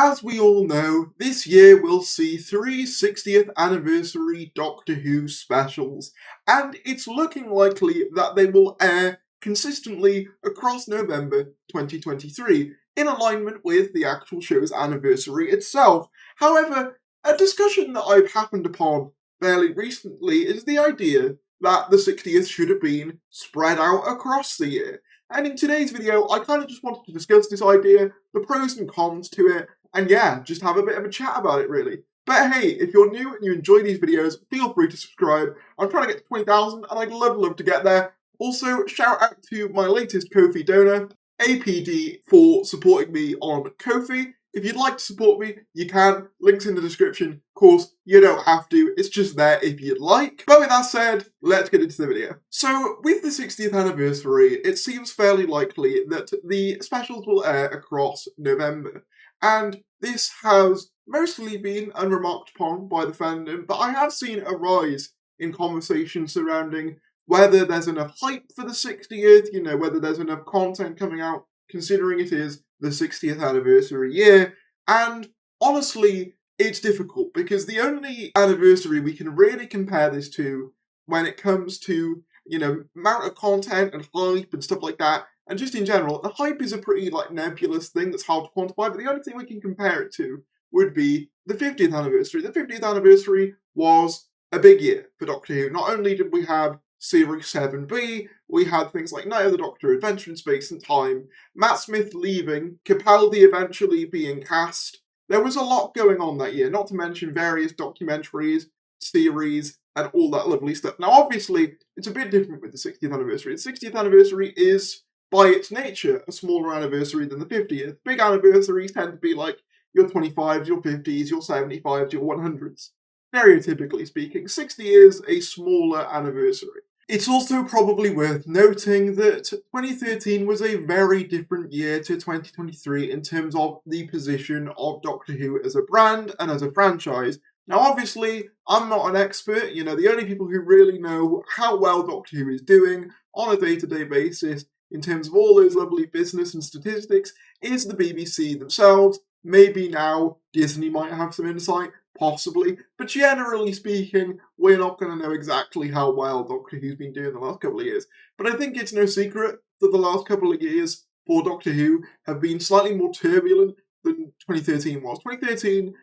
as we all know, this year we'll see 60th anniversary Doctor Who specials, and it's looking likely that they will air consistently across November 2023, in alignment with the actual show's anniversary itself. However, a discussion that I've happened upon fairly recently is the idea that the 60th should have been spread out across the year. And in today's video, I kind of just wanted to discuss this idea, the pros and cons to it, and yeah, just have a bit of a chat about it, really. But hey, if you're new and you enjoy these videos, feel free to subscribe. I'm trying to get to 20,000, and I'd love to get there. Also, shout out to my latest Ko-fi donor, APD, for supporting me on Ko-fi. If you'd like to support me, you can. Links in the description. Of course, you don't have to. It's just there if you'd like. But with that said, let's get into the video. So, with the 60th anniversary, it seems fairly likely that the specials will air across November. And this has mostly been unremarked upon by the fandom, but I have seen a rise in conversation surrounding whether there's enough hype for the 60th, whether there's enough content coming out, considering it is the 60th anniversary year. And honestly, it's difficult, because the only anniversary we can really compare this to when it comes to, amount of content and hype and stuff like that, and just in general, the hype is a pretty nebulous thing that's hard to quantify, but the only thing we can compare it to would be the 50th anniversary. The 50th anniversary was a big year for Doctor Who. Not only did we have Series 7B, we had things like Night of the Doctor, Adventure in Space and Time, Matt Smith leaving, Capaldi eventually being cast. There was a lot going on that year, not to mention various documentaries, series, and all that lovely stuff. Now, obviously, it's a bit different with the 60th anniversary. The 60th anniversary is, by its nature, a smaller anniversary than the 50th. Big anniversaries tend to be like your 25s, your 50s, your 75s, your 100s. Stereotypically speaking, 60 is a smaller anniversary. It's also probably worth noting that 2013 was a very different year to 2023 in terms of the position of Doctor Who as a brand and as a franchise. Now, obviously, I'm not an expert. The only people who really know how well Doctor Who is doing on a day-to-day basis in terms of all those lovely business and statistics is the BBC themselves. Maybe now Disney might have some insight, possibly, but generally speaking, we're not going to know exactly how well Doctor Who's been doing the last couple of years. But I think it's no secret that the last couple of years for Doctor Who have been slightly more turbulent than 2013 was. 2013,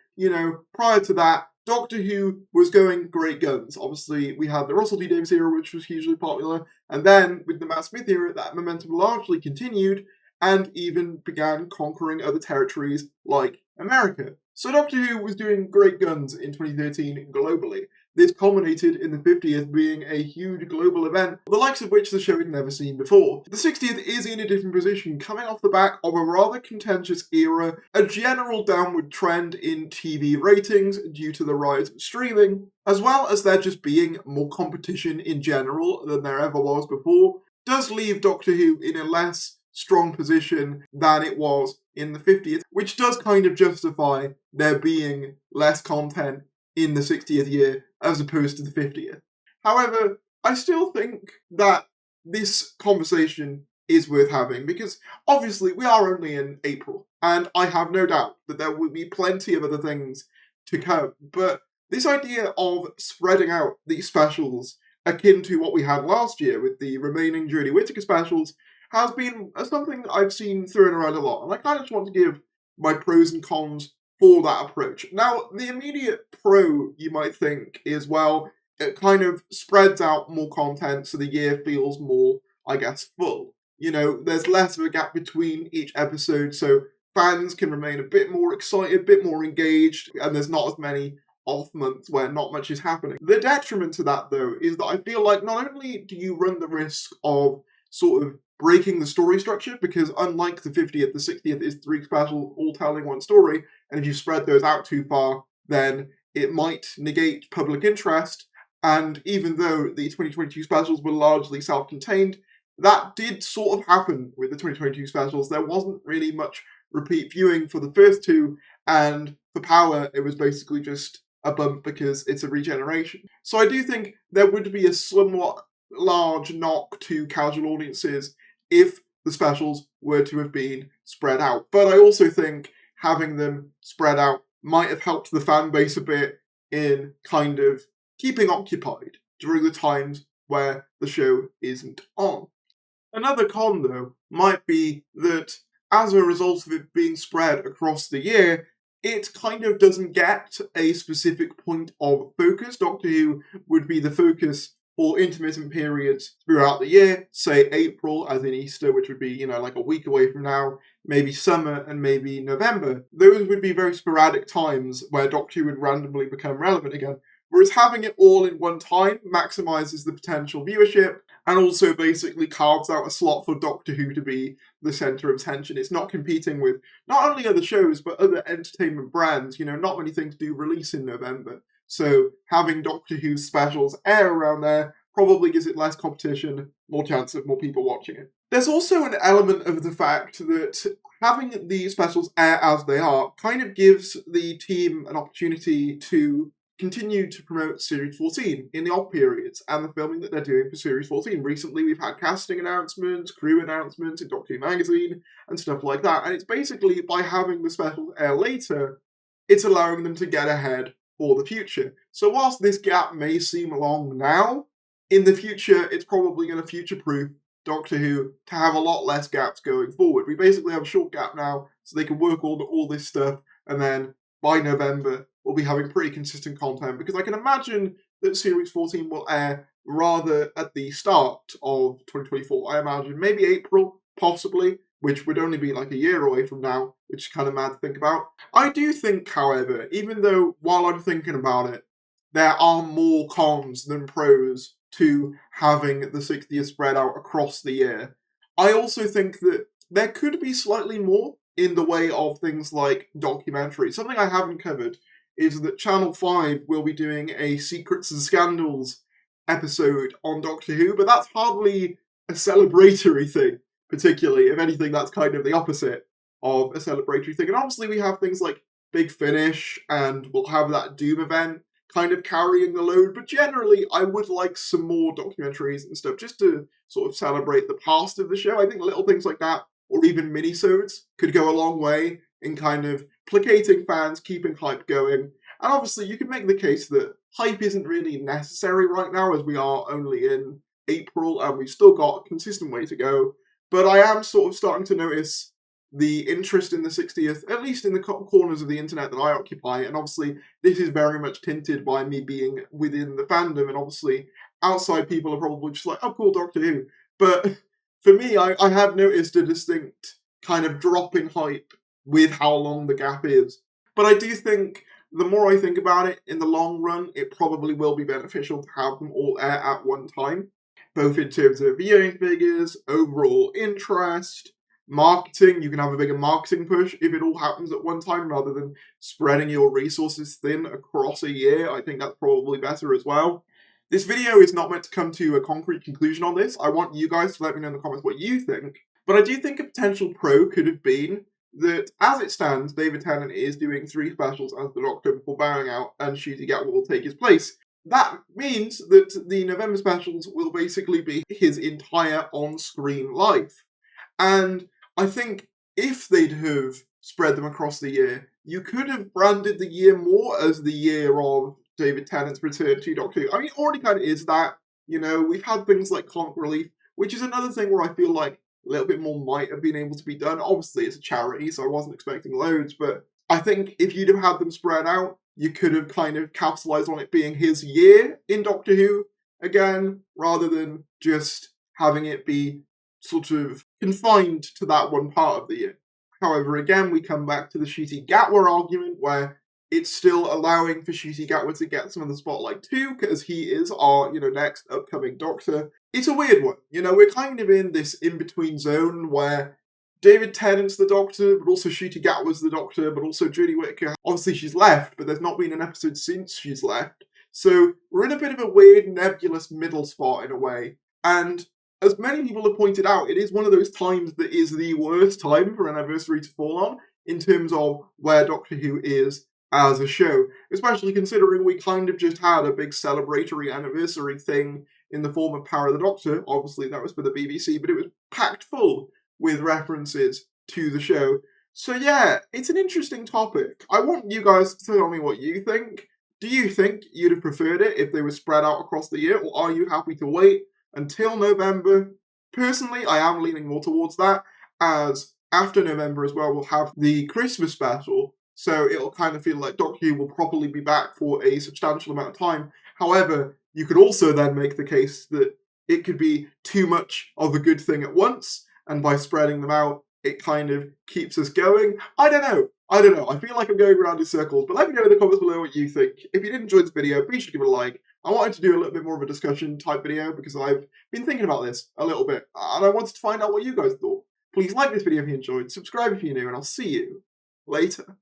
prior to that, Doctor Who was going great guns. Obviously, we had the Russell T Davies era, which was hugely popular, and then with the Matt Smith era, that momentum largely continued, and even began conquering other territories like America. So Doctor Who was doing great guns in 2013 globally. This culminated in the 50th being a huge global event, the likes of which the show had never seen before. The 60th is in a different position, coming off the back of a rather contentious era, a general downward trend in TV ratings due to the rise of streaming, as well as there just being more competition in general than there ever was before, does leave Doctor Who in a less strong position than it was in the 50th, which does kind of justify there being less content in the 60th year as opposed to the 50th. However, I still think that this conversation is worth having, because obviously we are only in April, and I have no doubt that there will be plenty of other things to come, but this idea of spreading out these specials akin to what we had last year with the remaining Jodie Whittaker specials has been something that I've seen thrown around a lot, and I kind of just want to give my pros and cons for that approach. Now, the immediate pro, you might think, is, well, it kind of spreads out more content so the year feels more, full. There's less of a gap between each episode, so fans can remain a bit more excited, a bit more engaged, and there's not as many off months where not much is happening. The detriment to that, though, is that I feel like not only do you run the risk of sort of breaking the story structure, because unlike the 50th, the 60th is 3 specials all telling one story, and if you spread those out too far, then it might negate public interest, and even though the 2022 specials were largely self-contained, that did sort of happen with the 2022 specials. There wasn't really much repeat viewing for the first 2, and for Power, it was basically just a bump because it's a regeneration. So I do think there would be a somewhat large knock to casual audiences if the specials were to have been spread out. But I also think having them spread out might have helped the fan base a bit in kind of keeping occupied during the times where the show isn't on. Another con, though, might be that as a result of it being spread across the year, it kind of doesn't get a specific point of focus. Doctor Who would be the focus for intermittent periods throughout the year, say April, as in Easter, which would be, like a week away from now, maybe summer, and maybe November. Those would be very sporadic times where Doctor Who would randomly become relevant again. Whereas having it all in one time maximises the potential viewership and also basically carves out a slot for Doctor Who to be the centre of attention. It's not competing with not only other shows, but other entertainment brands. Not many things do release in November. So having Doctor Who specials air around there probably gives it less competition, more chance of more people watching it. There's also an element of the fact that having the specials air as they are kind of gives the team an opportunity to continue to promote Series 14 in the off periods and the filming that they're doing for Series 14. Recently, we've had casting announcements, crew announcements in Doctor Who magazine, and stuff like that. And it's basically, by having the specials air later, it's allowing them to get ahead for the future. So whilst this gap may seem long now, in the future, it's probably going to future-proof Doctor Who to have a lot less gaps going forward. We basically have a short gap now, so they can work all this stuff, and then by November, we'll be having pretty consistent content, because I can imagine that Series 14 will air rather at the start of 2024. I imagine maybe April, possibly, which would only be like a year away from now, which is kind of mad to think about. I do think, however, even though while I'm thinking about it, there are more cons than pros to having the 60th spread out across the year, I also think that there could be slightly more in the way of things like documentaries. Something I haven't covered is that Channel 5 will be doing a Secrets and Scandals episode on Doctor Who, but that's hardly a celebratory thing, particularly. If anything, that's kind of the opposite of a celebratory thing. And obviously we have things like Big Finish, and we'll have that Doom event kind of carrying the load, but generally I would like some more documentaries and stuff just to sort of celebrate the past of the show. I think little things like that, or even minisodes, could go a long way in kind of placating fans, keeping hype going. And obviously you can make the case that hype isn't really necessary right now, as we are only in April and we've still got a consistent way to go. But I am sort of starting to notice the interest in the 60th, at least in the corners of the internet that I occupy, and obviously this is very much tinted by me being within the fandom, and obviously outside people are probably just like, oh cool, Doctor Who. But for me, I have noticed a distinct kind of drop in hype with how long the gap is. But I do think, the more I think about it, in the long run, it probably will be beneficial to have them all air at one time, both in terms of viewing figures, overall interest, marketing. You can have a bigger marketing push if it all happens at one time rather than spreading your resources thin across a year. I think that's probably better as well. This video is not meant to come to a concrete conclusion on this. I want you guys to let me know in the comments what you think. But I do think a potential pro could have been that, as it stands, David Tennant is doing 3 specials as the Doctor before bowing out, and Ncuti will take his place. That means that the November specials will basically be his entire on-screen life. And I think if they'd have spread them across the year, you could have branded the year more as the year of David Tennant's return to Doctor Who. I mean, it already kind of is that. We've had things like Comic Relief, which is another thing where I feel like a little bit more might have been able to be done. Obviously, it's a charity, so I wasn't expecting loads, but I think if you'd have had them spread out, you could have kind of capitalised on it being his year in Doctor Who again, rather than just having it be sort of confined to that one part of the year. However, again, we come back to the Ncuti Gatwa argument, where it's still allowing for Ncuti Gatwa to get some of the spotlight too, because he is our, next upcoming Doctor. It's a weird one. We're kind of in this in-between zone where David Tennant's the Doctor, but also Ncuti Gatwa's the Doctor, but also Jodie Whittaker. Obviously, she's left, but there's not been an episode since she's left. So we're in a bit of a weird, nebulous middle spot in a way. And as many people have pointed out, it is one of those times that is the worst time for an anniversary to fall on, in terms of where Doctor Who is as a show, especially considering we kind of just had a big celebratory anniversary thing in the form of Power of the Doctor. Obviously that was for the BBC, but it was packed full with references to the show. So yeah, it's an interesting topic. I want you guys to tell me what you think. Do you think you'd have preferred it if they were spread out across the year, or are you happy to wait until November? Personally, I am leaning more towards that, as after November as well, we'll have the Christmas special, so it'll kind of feel like Doctor Who will probably be back for a substantial amount of time. However, you could also then make the case that it could be too much of a good thing at once, and by spreading them out, it kind of keeps us going. I don't know. I feel like I'm going around in circles, but let me know in the comments below what you think. If you did enjoy this video, be sure to give it a like. I wanted to do a little bit more of a discussion type video because I've been thinking about this a little bit, and I wanted to find out what you guys thought. Please like this video if you enjoyed, subscribe if you're new, and I'll see you later.